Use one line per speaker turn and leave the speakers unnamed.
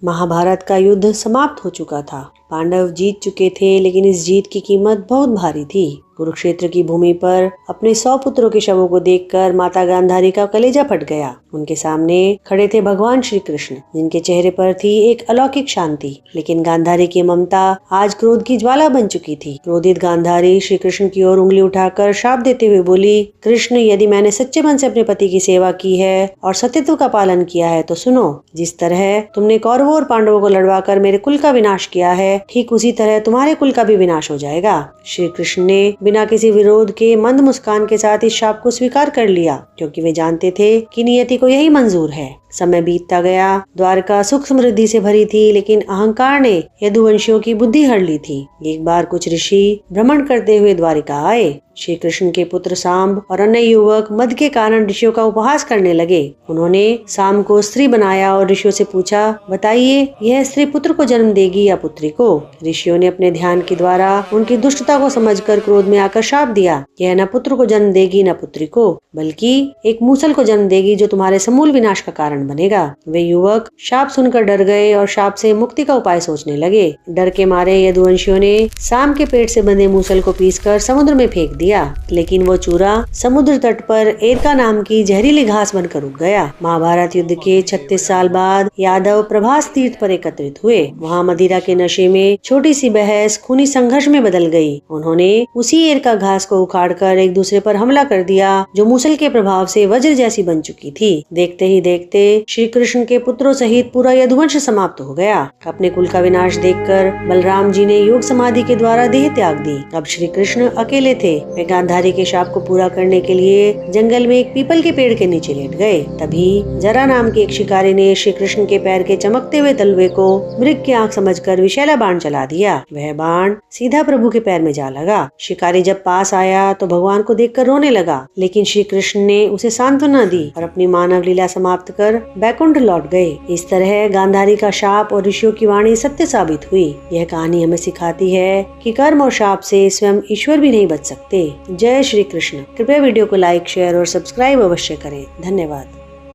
महाभारत का युद्ध समाप्त हो चुका था। पांडव जीत चुके थे, लेकिन इस जीत की कीमत बहुत भारी थी। कुरुक्षेत्र की भूमि पर अपने 100 पुत्रों के शवों को देखकर माता गांधारी का कलेजा फट गया। उनके सामने खड़े थे भगवान श्री कृष्ण, जिनके चेहरे पर थी एक अलौकिक शांति। लेकिन गांधारी की ममता आज क्रोध की ज्वाला बन चुकी थी। क्रोधित गांधारी श्री कृष्ण की ओर उंगली उठाकर शाप देते हुए बोली, कृष्ण, यदि मैंने सच्चे मन से अपने पति की सेवा की है और सत्यत्व का पालन किया है तो सुनो, जिस तरह तुमने कौरवों और पांडवों को लड़वाकर मेरे कुल का विनाश किया है, ठीक उसी तरह तुम्हारे कुल का भी विनाश हो जाएगा। श्री कृष्ण ने बिना किसी विरोध के मंद मुस्कान के साथ इस शाप को स्वीकार कर लिया, क्योंकि वे जानते थे कि नियति को यही मंजूर है। समय बीतता गया। द्वारका सुख समृद्धि से भरी थी, लेकिन अहंकार ने यदुवंशियों की बुद्धि हर ली थी। एक बार कुछ ऋषि भ्रमण करते हुए द्वारिका आए। श्री कृष्ण के पुत्र सांब और अन्य युवक मद के कारण ऋषियों का उपहास करने लगे। उन्होंने सांब को स्त्री बनाया और ऋषियों से पूछा, बताइए, यह स्त्री पुत्र को जन्म देगी या पुत्री को? ऋषियों ने अपने ध्यान के द्वारा उनकी दुष्टता को समझकर क्रोध में आकर शाप दिया, यह न पुत्र को जन्म देगी न पुत्री को, बल्कि एक मूसल को जन्म देगी जो तुम्हारे समूल विनाश का कारण बनेगा। वे युवक शाप सुनकर डर गए और शाप से मुक्ति का उपाय सोचने लगे। डर के मारे यदुवंशियों ने सांब के पेट से बंधे मूसल को पीसकर समुद्र में फेंक दिया, लेकिन वो चूरा समुद्र तट पर एरका नाम की जहरीली घास बनकर उग गया। महाभारत युद्ध के 36 साल बाद यादव प्रभास तीर्थ पर एकत्रित हुए। वहाँ मदिरा के नशे में छोटी सी बहस खूनी संघर्ष में बदल गई। उन्होंने उसी एरका घास को उखाड़कर एक दूसरे पर हमला कर दिया, जो मूसल के प्रभाव से वज्र जैसी बन चुकी थी। देखते ही देखते श्री कृष्ण के पुत्रों सहित पूरा यदुवंश समाप्त हो गया। अपने कुल का विनाश देखकर बलराम जी ने योग समाधि के द्वारा देह त्याग दी। अब श्री कृष्ण अकेले थे। वे गांधारी के शाप को पूरा करने के लिए जंगल में एक पीपल के पेड़ के नीचे लेट गए। तभी जरा नाम के एक शिकारी ने श्री कृष्ण के पैर के चमकते हुए तलवे को मृग की आंख समझकर विषैला बाण चला दिया। वह बाण सीधा प्रभु के पैर में जा लगा। शिकारी जब पास आया तो भगवान को देखकर रोने लगा, लेकिन श्री कृष्ण ने उसे सांत्वना दी और अपनी मानव लीला समाप्त कर बैकुंठ लौट गए। इस तरह गांधारी का शाप और ऋषियों की वाणी सत्य साबित हुई। यह कहानी हमें सिखाती है कि कर्म और शाप से स्वयं ईश्वर भी नहीं बच सकते। जय श्री कृष्ण। कृपया वीडियो को लाइक, शेयर और सब्सक्राइब अवश्य करें। धन्यवाद।